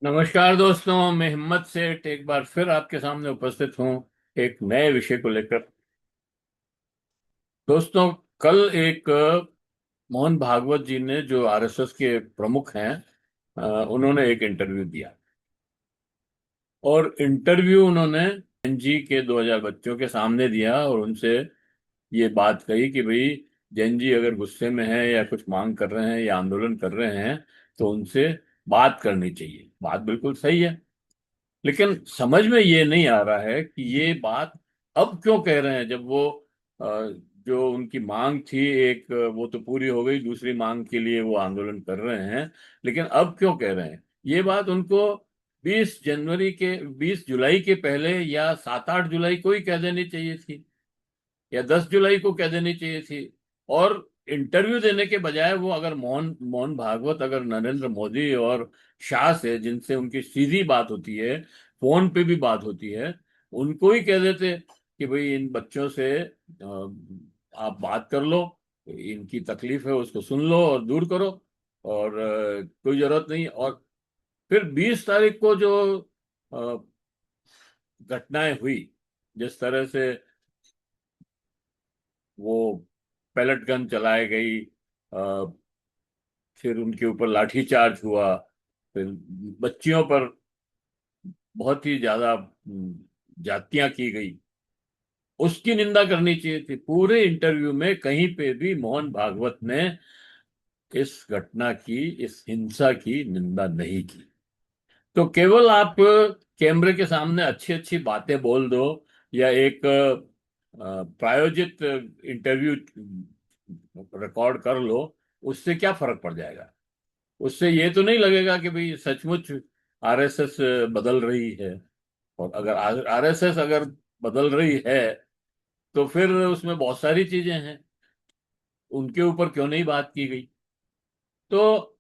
नमस्कार दोस्तों, मैं हिम्मत सेठ एक बार फिर आपके सामने उपस्थित हूँ एक नए विषय को लेकर। दोस्तों, कल एक मोहन भागवत जी ने, जो आरएसएस के प्रमुख हैं, उन्होंने एक इंटरव्यू दिया। और इंटरव्यू उन्होंने एनजी के 2000 बच्चों के सामने दिया और उनसे ये बात कही कि भाई, जैन जी अगर गुस्से में है या कुछ मांग कर रहे हैं या आंदोलन कर रहे हैं तो उनसे बात करनी चाहिए। बात बिल्कुल सही है, लेकिन समझ में ये नहीं आ रहा है कि ये बात अब क्यों कह रहे हैं, जब वो अ, जो उनकी मांग थी एक, वो तो पूरी हो गई। दूसरी मांग के लिए वो आंदोलन कर रहे हैं, लेकिन अब क्यों कह रहे हैं ये बात? उनको 20 जुलाई के पहले या 7-8 जुलाई को ही कह देनी चाहिए थी, या 10 जुलाई को कह देनी चाहिए थी। और इंटरव्यू देने के बजाय वो, अगर मोहन मोहन भागवत अगर नरेंद्र मोदी और शाह से, जिनसे उनकी सीधी बात होती है, फोन पे भी बात होती है, उनको ही कह देते कि भाई इन बच्चों से आप बात कर लो, इनकी तकलीफ है उसको सुन लो और दूर करो, और कोई जरूरत नहीं। और फिर 20 तारीख को जो अ, घटनाएं हुई, जिस तरह से वो पैलेट गन चलाई गई, फिर उनके ऊपर लाठीचार्ज हुआ, फिर बच्चियों पर बहुत ही ज्यादा जातियां की गई, उसकी निंदा करनी चाहिए थी। पूरे इंटरव्यू में कहीं पे भी मोहन भागवत ने इस घटना की, इस हिंसा की निंदा नहीं की। तो केवल आप कैमरे के सामने अच्छी अच्छी बातें बोल दो, या एक प्रायोजित इंटरव्यू रिकॉर्ड कर लो, उससे क्या फर्क पड़ जाएगा? उससे ये तो नहीं लगेगा कि भाई सचमुच आरएसएस बदल रही है। और अगर आरएसएस अगर बदल रही है, तो फिर उसमें बहुत सारी चीजें हैं, उनके ऊपर क्यों नहीं बात की गई? तो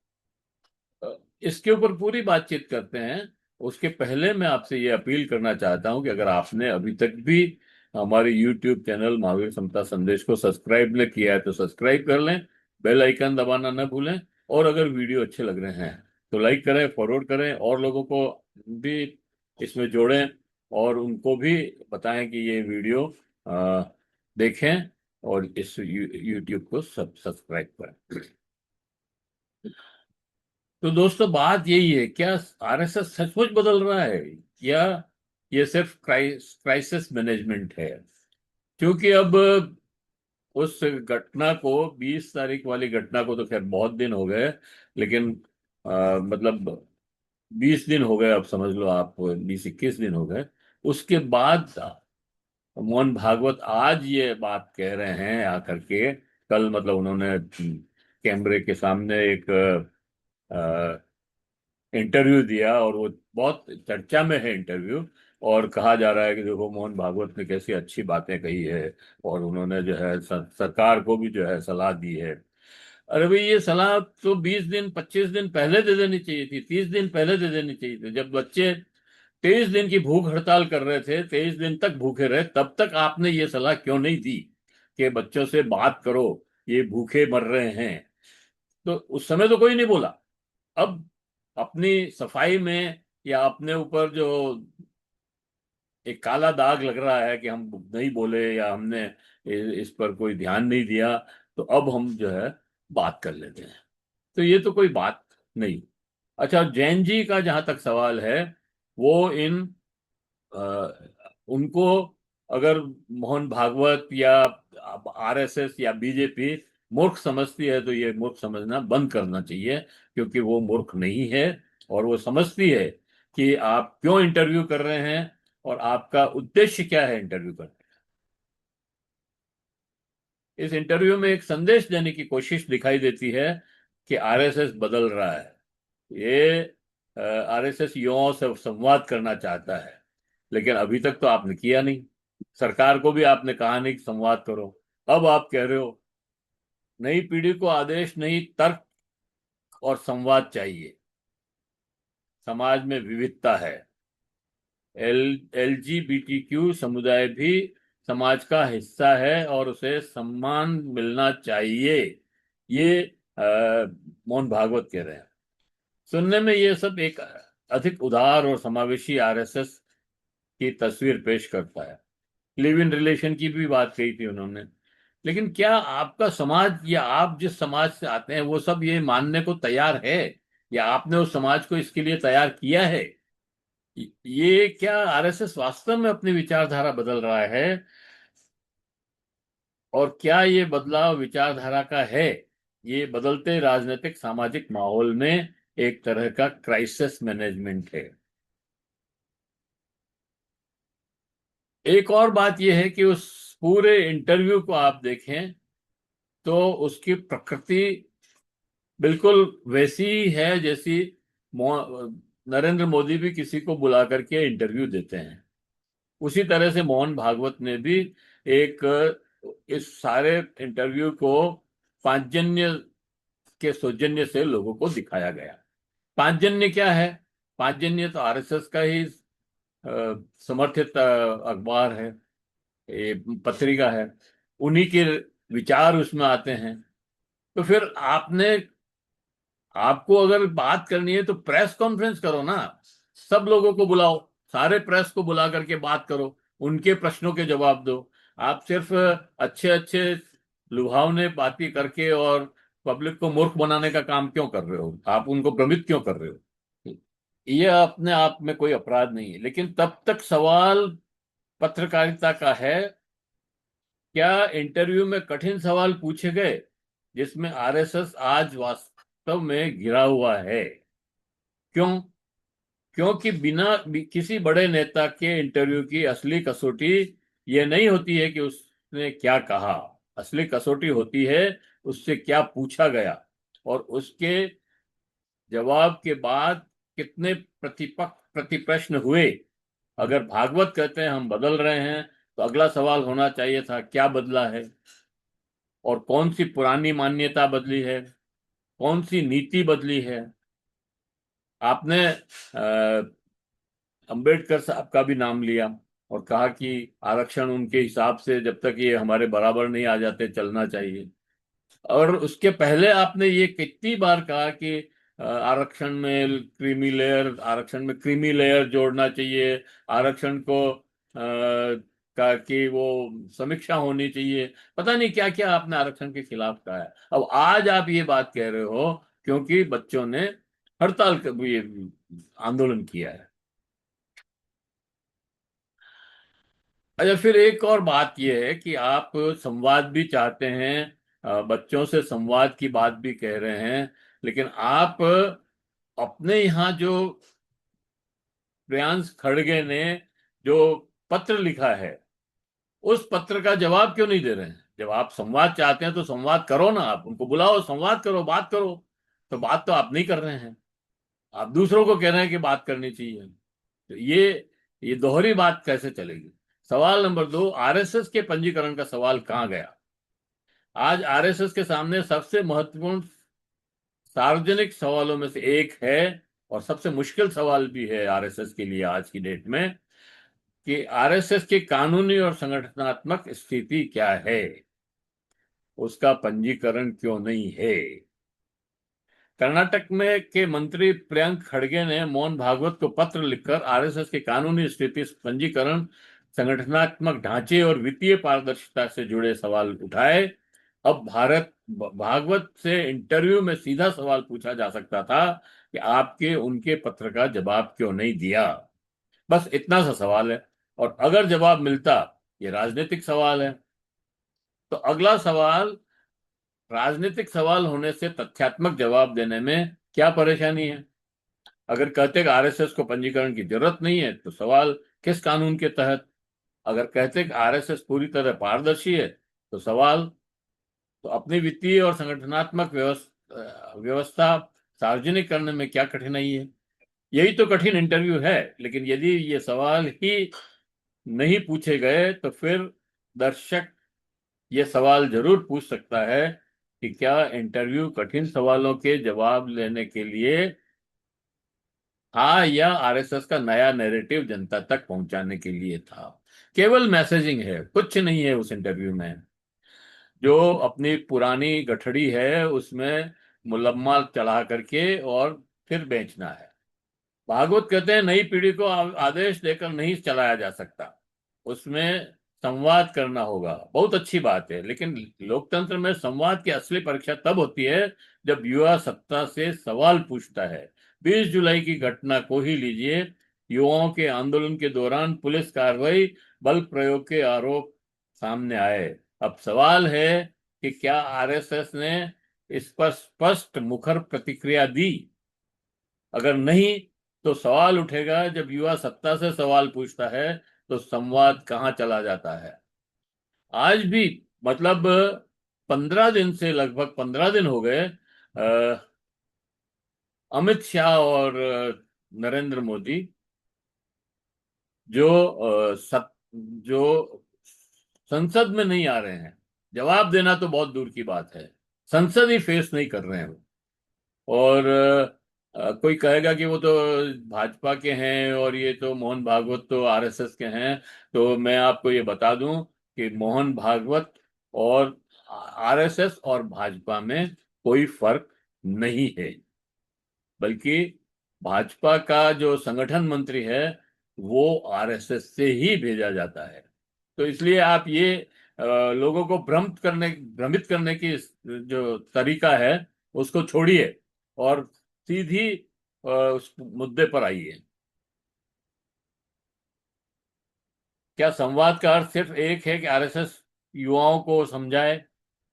इसके ऊपर पूरी बातचीत करते हैं। उसके पहले मैं आपसे ये अपील करना चाहता हूं कि अगर आपने अभी तक भी हमारे YouTube चैनल महावीर समता संदेश को सब्सक्राइब न किया है तो सब्सक्राइब कर लें, बेल आइकन दबाना न भूलें। और अगर वीडियो अच्छे लग रहे हैं तो लाइक करें, फॉरवर्ड करें, और लोगों को भी इसमें जोड़ें, और उनको भी बताएं कि ये वीडियो देखें, और इस YouTube को सब्सक्राइब करें। तो दोस्तों, बात यही है, क्या आरएसएस सचमुच बदल रहा है, या ये सिर्फ क्राइसिस मैनेजमेंट है? क्योंकि अब उस घटना को, 20 तारीख वाली घटना को तो खैर बहुत दिन हो गए, लेकिन मतलब 20 दिन हो गए, अब समझ लो आप, 20-21 दिन हो गए। उसके बाद मोहन भागवत आज ये बात कह रहे हैं आकर के। कल मतलब उन्होंने कैमरे के सामने एक इंटरव्यू दिया, और वो बहुत चर्चा में है इंटरव्यू। और कहा जा रहा है कि देखो मोहन भागवत ने कैसी अच्छी बातें कही है, और उन्होंने जो है सरकार को भी जो है सलाह दी है। अरे भाई, ये सलाह तो 20 दिन 25 दिन पहले दे देनी चाहिए थी, 30 दिन पहले दे देनी चाहिए थी। जब बच्चे 23 दिन की भूख हड़ताल कर रहे थे, 23 दिन तक भूखे रहे, तब तक आपने ये सलाह क्यों नहीं दी कि बच्चों से बात करो, ये भूखे मर रहे हैं? तो उस समय तो कोई नहीं बोला। अब अपनी सफाई में, या अपने ऊपर जो एक काला दाग लग रहा है कि हम नहीं बोले, या हमने इस पर कोई ध्यान नहीं दिया, तो अब हम जो है बात कर लेते हैं। तो ये तो कोई बात नहीं। अच्छा, जैन जी का जहां तक सवाल है, वो उनको, अगर मोहन भागवत या आरएसएस या बीजेपी मूर्ख समझती है तो ये मूर्ख समझना बंद करना चाहिए, क्योंकि वो मूर्ख नहीं है। और वो समझती है कि आप क्यों इंटरव्यू कर रहे हैं, और आपका उद्देश्य क्या है इंटरव्यू करने का। इस इंटरव्यू में एक संदेश देने की कोशिश दिखाई देती है कि आरएसएस बदल रहा है। ये आरएसएस युवाओं से संवाद करना चाहता है, लेकिन अभी तक तो आपने किया नहीं। सरकार को भी आपने कहा नहीं कि संवाद करो। अब आप कह रहे हो नई पीढ़ी को आदेश नहीं, तर्क और संवाद चाहिए। समाज में विविधता है, एल एलजीबीटीक्यू समुदाय भी समाज का हिस्सा है, और उसे सम्मान मिलना चाहिए। ये मोहन भागवत कह रहे हैं। सुनने में ये सब एक अधिक उदार और समावेशी आरएसएस की तस्वीर पेश करता है। लिव इन रिलेशन की भी बात कही थी उन्होंने। लेकिन क्या आपका समाज या आप जिस समाज से आते हैं वो सब ये मानने को तैयार है, या आपने उस समाज को इसके लिए तैयार किया है? ये क्या आरएसएस वास्तव में अपनी विचारधारा बदल रहा है, और क्या ये बदलाव विचारधारा का है? ये बदलते राजनीतिक सामाजिक माहौल में एक तरह का क्राइसिस मैनेजमेंट है। एक और बात यह है कि उस पूरे इंटरव्यू को आप देखें तो उसकी प्रकृति बिल्कुल वैसी ही है जैसी नरेंद्र मोदी भी किसी को बुला करके इंटरव्यू देते हैं। उसी तरह से मोहन भागवत ने भी एक इस सारे इंटरव्यू को पांचजन्य के सौजन्य से लोगों को दिखाया गया। पांचजन्य क्या है? पांचजन्य तो आरएसएस का ही समर्थित अखबार है, ये पत्रिका है, उन्हीं के विचार उसमें आते हैं। तो फिर आपको अगर बात करनी है तो प्रेस कॉन्फ्रेंस करो ना, सब लोगों को बुलाओ, सारे प्रेस को बुला करके बात करो, उनके प्रश्नों के जवाब दो। आप सिर्फ अच्छे अच्छे लुभावने बातें करके और पब्लिक को मूर्ख बनाने का काम क्यों कर रहे हो? आप उनको भ्रमित क्यों कर रहे हो? ये अपने आप में कोई अपराध नहीं है, लेकिन तब तक सवाल पत्रकारिता का है, क्या इंटरव्यू में कठिन सवाल पूछे गए जिसमें आरएसएस आज वास्तव में घिरा हुआ है? क्यों? क्योंकि किसी बड़े नेता के इंटरव्यू की असली कसौटी ये नहीं होती है कि उसने क्या कहा। असली कसौटी होती है उससे क्या पूछा गया, और उसके जवाब के बाद कितने प्रतिपक्ष प्रतिप्रश्न हुए। अगर भागवत कहते हैं हम बदल रहे हैं, तो अगला सवाल होना चाहिए था क्या बदला है, और कौन सी पुरानी मान्यता बदली है, कौन सी नीति बदली है। आपने अंबेडकर साहब का भी नाम लिया और कहा कि आरक्षण उनके हिसाब से जब तक ये हमारे बराबर नहीं आ जाते चलना चाहिए। और उसके पहले आपने ये कितनी बार कहा कि आरक्षण में क्रीमी लेयर जोड़ना चाहिए, आरक्षण को का कि वो समीक्षा होनी चाहिए। पता नहीं क्या क्या आपने आरक्षण के खिलाफ कहा है। अब आज आप ये बात कह रहे हो क्योंकि बच्चों ने ये आंदोलन किया है। अच्छा, फिर एक और बात यह है कि आप संवाद भी चाहते हैं, बच्चों से संवाद की बात भी कह रहे हैं, लेकिन आप अपने यहाँ जो प्रियांश खड़गे ने जो पत्र लिखा है उस पत्र का जवाब क्यों नहीं दे रहे हैं? जब आप संवाद चाहते हैं तो संवाद करो ना, आप उनको बुलाओ, संवाद करो, बात करो। तो बात तो आप नहीं कर रहे हैं, आप दूसरों को कह रहे हैं कि बात करनी चाहिए। तो ये दोहरी बात कैसे चलेगी? सवाल नंबर 2, आरएसएस के पंजीकरण का सवाल कहाँ गया? आज आरएसएस के सामने सबसे महत्वपूर्ण सार्वजनिक सवालों में से एक है, और सबसे मुश्किल सवाल भी है आरएसएस के लिए आज की डेट में, कि आरएसएस की कानूनी और संगठनात्मक स्थिति क्या है, उसका पंजीकरण क्यों नहीं है? कर्नाटक में के मंत्री प्रियंक खड़गे ने मोहन भागवत को पत्र लिखकर आरएसएस की कानूनी स्थिति, पंजीकरण, संगठनात्मक ढांचे और वित्तीय पारदर्शिता से जुड़े सवाल उठाए। अब भागवत से इंटरव्यू में सीधा सवाल पूछा जा सकता था कि आपके उनके पत्र का जवाब क्यों नहीं दिया। बस इतना सा सवाल है, और अगर जवाब मिलता, ये राजनीतिक सवाल है, तो अगला सवाल, राजनीतिक सवाल होने से तथ्यात्मक जवाब देने में क्या परेशानी है? अगर कहते कि आरएसएस को पंजीकरण की जरूरत नहीं है तो सवाल किस कानून के तहत? अगर कहते कि आरएसएस पूरी तरह पारदर्शी है तो सवाल, तो अपनी वित्तीय और संगठनात्मक व्यवस्था सार्वजनिक करने में क्या कठिनाई है? यही तो कठिन इंटरव्यू है। लेकिन यदि ये सवाल ही नहीं पूछे गए तो फिर दर्शक ये सवाल जरूर पूछ सकता है कि क्या इंटरव्यू कठिन सवालों के जवाब लेने के लिए था, या आरएसएस का नया नैरेटिव जनता तक पहुंचाने के लिए था? केवल मैसेजिंग है, कुछ नहीं है उस इंटरव्यू में। जो अपनी पुरानी गठड़ी है उसमें मुलम्मा चढ़ा करके और फिर बेचना है। भागवत कहते हैं नई पीढ़ी को आदेश देकर नहीं चलाया जा सकता, उसमें संवाद करना होगा। बहुत अच्छी बात है, लेकिन लोकतंत्र में संवाद की असली परीक्षा तब होती है जब युवा सत्ता से सवाल पूछता है। 20 जुलाई की घटना को ही लीजिए। युवाओं के आंदोलन के दौरान पुलिस कार्रवाई, बल प्रयोग के आरोप सामने आए। अब सवाल है कि क्या आरएसएस ने इस पर स्पष्ट मुखर प्रतिक्रिया दी? अगर नहीं, तो सवाल उठेगा, जब युवा सत्ता से सवाल पूछता है तो संवाद कहाँ चला जाता है? आज भी, मतलब 15 दिन से, लगभग 15 दिन हो गए, अमित शाह और नरेंद्र मोदी जो जो संसद में नहीं आ रहे हैं। जवाब देना तो बहुत दूर की बात है, संसद ही फेस नहीं कर रहे हैं वो। और कोई कहेगा कि वो तो भाजपा के हैं और ये तो मोहन भागवत तो आरएसएस के हैं। तो मैं आपको ये बता दूं कि मोहन भागवत और आरएसएस और भाजपा में कोई फर्क नहीं है, बल्कि भाजपा का जो संगठन मंत्री है वो आरएसएस से ही भेजा जाता है। तो इसलिए आप ये लोगों को भ्रमित करने की जो तरीका है उसको छोड़िए और सीधी उस मुद्दे पर आइए। क्या संवाद का अर्थ सिर्फ एक है कि आरएसएस युवाओं को समझाए?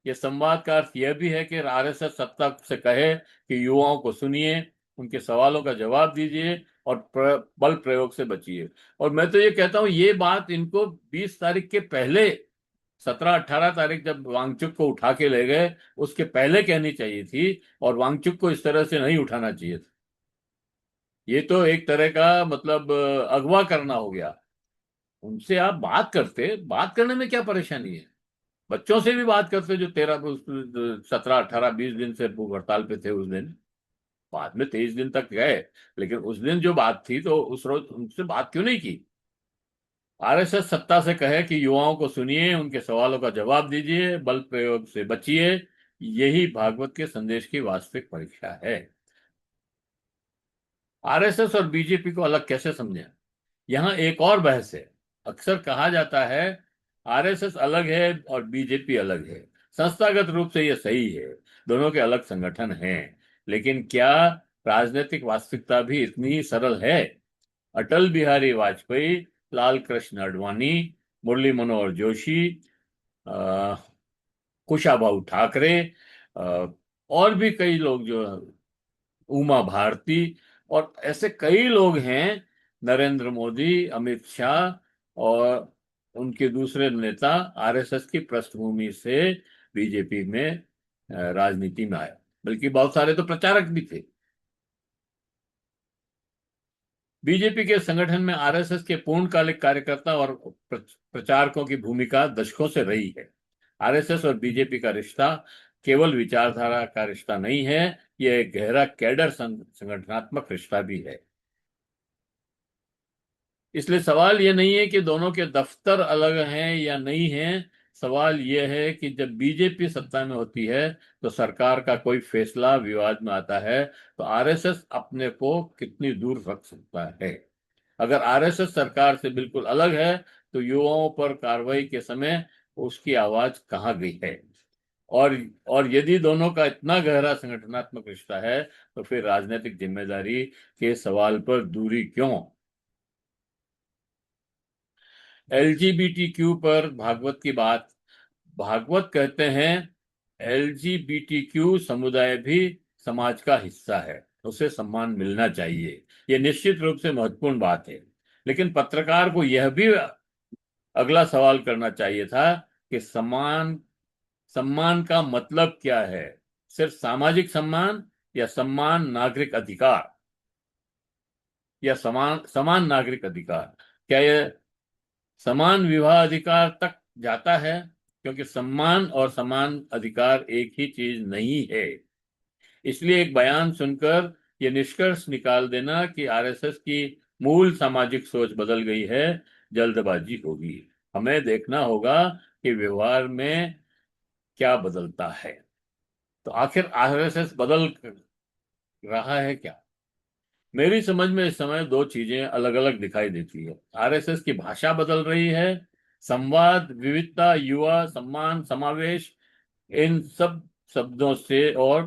ये संवाद का अर्थ यह भी है कि आरएसएस सत्ता से कहे कि युवाओं को सुनिए, उनके सवालों का जवाब दीजिए और बल प्रयोग से बचिए। और मैं तो ये कहता हूं, ये बात इनको 20 तारीख के पहले, 17-18 तारीख जब वांगचुक को उठा के ले गए, उसके पहले कहनी चाहिए थी, और वांगचुक को इस तरह से नहीं उठाना चाहिए था। ये तो एक तरह का, मतलब अगवा करना हो गया। उनसे आप बात करने में क्या परेशानी है? बच्चों से भी बात करते जो 17-18-20 दिन से भूख हड़ताल पे थे उस दिन। बाद में 23 दिन तक गए, लेकिन उस दिन जो बात थी तो उस रोज उनसे बात क्यों नहीं की? आरएसएस सत्ता से कहे कि युवाओं को सुनिए, उनके सवालों का जवाब दीजिए, बल प्रयोग से बचिए। यही भागवत के संदेश की वास्तविक परीक्षा है। आरएसएस और बीजेपी को अलग कैसे समझें? यहाँ एक और बहस है। अक्सर कहा जाता है आरएसएस अलग है और बीजेपी अलग है। संस्थागत रूप से यह सही है, दोनों के अलग संगठन हैं। लेकिन क्या राजनीतिक वास्तविकता भी इतनी ही सरल है? अटल बिहारी वाजपेयी, लाल कृष्ण आडवाणी, मुरली मनोहर जोशी, अ, कुशाभाऊ ठाकरे, अ, और भी कई लोग जो, उमा भारती, और ऐसे कई लोग हैं, नरेंद्र मोदी, अमित शाह और उनके दूसरे नेता, आरएसएस की पृष्ठभूमि से बीजेपी में राजनीति में आए। बल्कि बहुत सारे तो प्रचारक भी थे। बीजेपी के संगठन में आरएसएस के पूर्णकालिक कार्यकर्ता और प्रचारकों की भूमिका दशकों से रही है। आरएसएस और बीजेपी का रिश्ता केवल विचारधारा का रिश्ता नहीं है, यह एक गहरा कैडर संगठनात्मक रिश्ता भी है। इसलिए सवाल यह नहीं है कि दोनों के दफ्तर अलग हैं या नहीं हैं। सवाल यह है कि जब बीजेपी सत्ता में होती है तो सरकार का कोई फैसला विवाद में आता है, तो आरएसएस अपने को कितनी दूर रख सकता है? अगर आरएसएस सरकार से बिल्कुल अलग है, तो युवाओं पर कार्रवाई के समय उसकी आवाज कहाँ गई है? और और यदि दोनों का इतना गहरा संगठनात्मक रिश्ता है, तो फिर राजनीतिक जिम्मेदारी के सवाल पर दूरी क्यों? एलजीबीटीक्यू पर भागवत की बात। भागवत कहते हैं एलजीबीटीक्यू समुदाय भी समाज का हिस्सा है, उसे सम्मान मिलना चाहिए। यह निश्चित रूप से महत्वपूर्ण बात है। लेकिन पत्रकार को यह भी अगला सवाल करना चाहिए था कि सम्मान सम्मान का मतलब क्या है? सिर्फ सामाजिक सम्मान, या सम्मान नागरिक अधिकार, या समान समान नागरिक अधिकार? क्या यह समान विवाह अधिकार तक जाता है? क्योंकि सम्मान और समान अधिकार एक ही चीज नहीं है। इसलिए एक बयान सुनकर यह निष्कर्ष निकाल देना कि आरएसएस की मूल सामाजिक सोच बदल गई है, जल्दबाजी होगी। हमें देखना होगा कि व्यवहार में क्या बदलता है। तो आखिर आरएसएस बदल रहा है क्या? मेरी समझ में इस समय दो चीजें अलग अलग दिखाई देती है। आरएसएस की भाषा बदल रही है। संवाद, विविधता, युवा, सम्मान, समावेश, इन सब शब्दों से और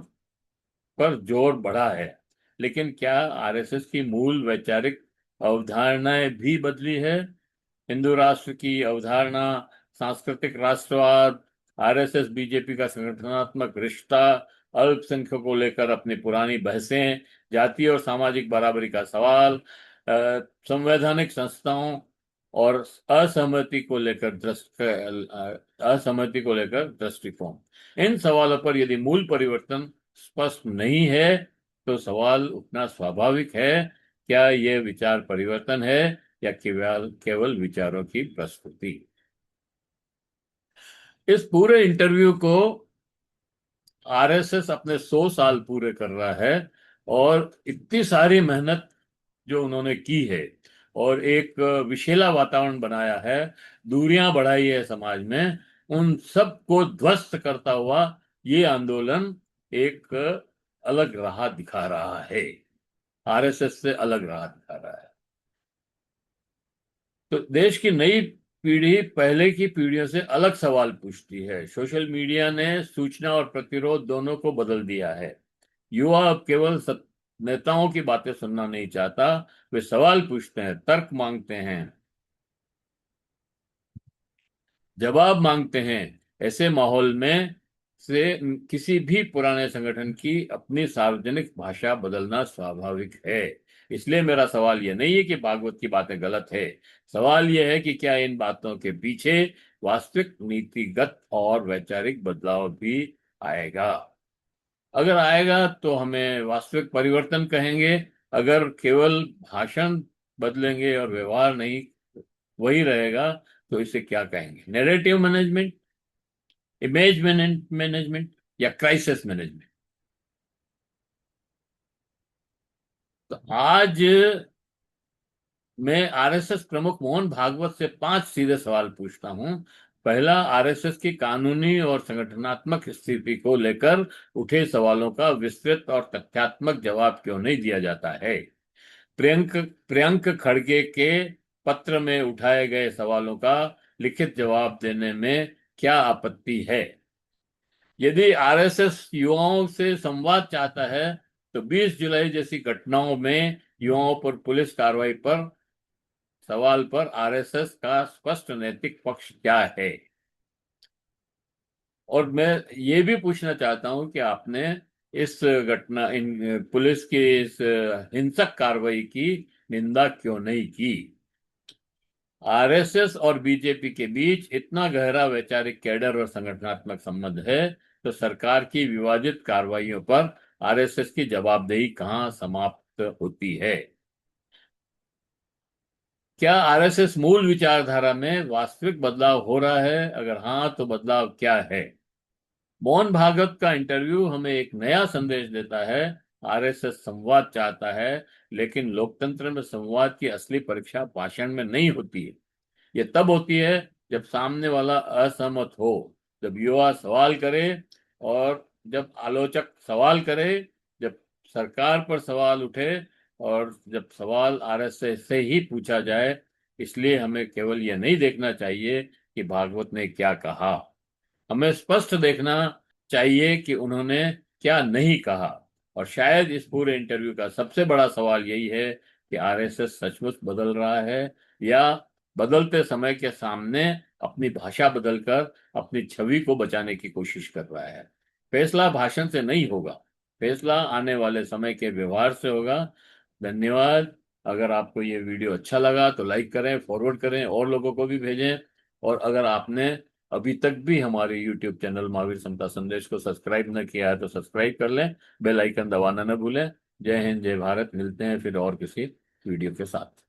पर जोर बढ़ा है। लेकिन क्या आरएसएस की मूल वैचारिक अवधारणाएं भी बदली है? हिंदू राष्ट्र की अवधारणा, सांस्कृतिक राष्ट्रवाद, आरएसएस बीजेपी का संगठनात्मक रिश्ता, अल्पसंख्यकों को लेकर अपनी पुरानी बहसें, जातीय और सामाजिक बराबरी का सवाल, संवैधानिक संस्थाओं और असहमति को लेकर दृष्टिकोण, इन सवालों पर यदि मूल परिवर्तन स्पष्ट नहीं है तो सवाल उठना स्वाभाविक है, क्या यह विचार परिवर्तन है या केवल केवल विचारों की प्रस्तुति? इस पूरे इंटरव्यू को आरएसएस अपने 100 साल पूरे कर रहा है, और इतनी सारी मेहनत जो उन्होंने की है और एक विषैला वातावरण बनाया है, दूरियां बढ़ाई है समाज में, उन सब को ध्वस्त करता हुआ ये आंदोलन एक अलग राह दिखा रहा है, आरएसएस से अलग राह दिखा रहा है। तो देश की नई पीढ़ी पहले की पीढ़ियों से अलग सवाल पूछती है। सोशल मीडिया ने सूचना और प्रतिरोध दोनों को बदल दिया है। युवा अब केवल नेताओं की बातें सुनना नहीं चाहता, वे सवाल पूछते हैं, तर्क मांगते हैं, जवाब मांगते हैं। ऐसे माहौल में से किसी भी पुराने संगठन की अपनी सार्वजनिक भाषा बदलना स्वाभाविक है। इसलिए मेरा सवाल यह नहीं है कि भागवत की बातें गलत है। सवाल यह है कि क्या इन बातों के पीछे वास्तविक नीतिगत और वैचारिक बदलाव भी आएगा? अगर आएगा तो हमें वास्तविक परिवर्तन कहेंगे। अगर केवल भाषण बदलेंगे और व्यवहार नहीं वही रहेगा तो इसे क्या कहेंगे? नैरेटिव मैनेजमेंट, इमेज मैनेजमेंट या क्राइसिस मैनेजमेंट? तो आज मैं आरएसएस प्रमुख मोहन भागवत से 5 सीधे सवाल पूछता हूं। पहला, आरएसएस की कानूनी और संगठनात्मक स्थिति को लेकर उठे सवालों का विस्तृत और तथ्यात्मक जवाब क्यों नहीं दिया जाता है? प्रियंक प्रियंक खड़गे के पत्र में उठाए गए सवालों का लिखित जवाब देने में क्या आपत्ति है? यदि आरएसएस युवाओं से संवाद चाहता है तो 20 जुलाई जैसी घटनाओं में युवाओं पर पुलिस कार्रवाई पर सवाल पर आरएसएस का स्पष्ट नैतिक पक्ष क्या है? और मैं ये भी पूछना चाहता हूं कि आपने इस घटना इन पुलिस की इस हिंसक कार्रवाई की निंदा क्यों नहीं की? आरएसएस और बीजेपी के बीच इतना गहरा वैचारिक कैडर और संगठनात्मक संबंध है, तो सरकार की विवादित कार्रवाइयों पर आरएसएस की जवाबदेही कहां समाप्त होती है? क्या आरएसएस मूल विचारधारा में वास्तविक बदलाव हो रहा है? अगर हाँ तो बदलाव क्या है? मोहन भागवत का इंटरव्यू हमें एक नया संदेश देता है। आरएसएस संवाद चाहता है, लेकिन लोकतंत्र में संवाद की असली परीक्षा भाषण में नहीं होती है। ये तब होती है जब सामने वाला असहमत हो, जब युवा सवाल करे और जब आलोचक सवाल करे, जब सरकार पर सवाल उठे और जब सवाल आरएसएस से ही पूछा जाए। इसलिए हमें केवल यह नहीं देखना चाहिए कि भागवत ने क्या कहा, हमें स्पष्ट देखना चाहिए कि उन्होंने क्या नहीं कहा। और शायद इस पूरे इंटरव्यू का सबसे बड़ा सवाल यही है कि आरएसएस सचमुच बदल रहा है या बदलते समय के सामने अपनी भाषा बदलकर अपनी छवि को बचाने की कोशिश कर रहा है। फैसला भाषण से नहीं होगा, फैसला आने वाले समय के व्यवहार से होगा। धन्यवाद। अगर आपको ये वीडियो अच्छा लगा तो लाइक करें, फॉरवर्ड करें, और लोगों को भी भेजें। और अगर आपने अभी तक भी हमारे YouTube चैनल महावीर समता संदेश को सब्सक्राइब न किया है तो सब्सक्राइब कर लें, बेल आइकन दबाना न भूलें। जय हिंद, जय भारत। मिलते हैं फिर और किसी वीडियो के साथ।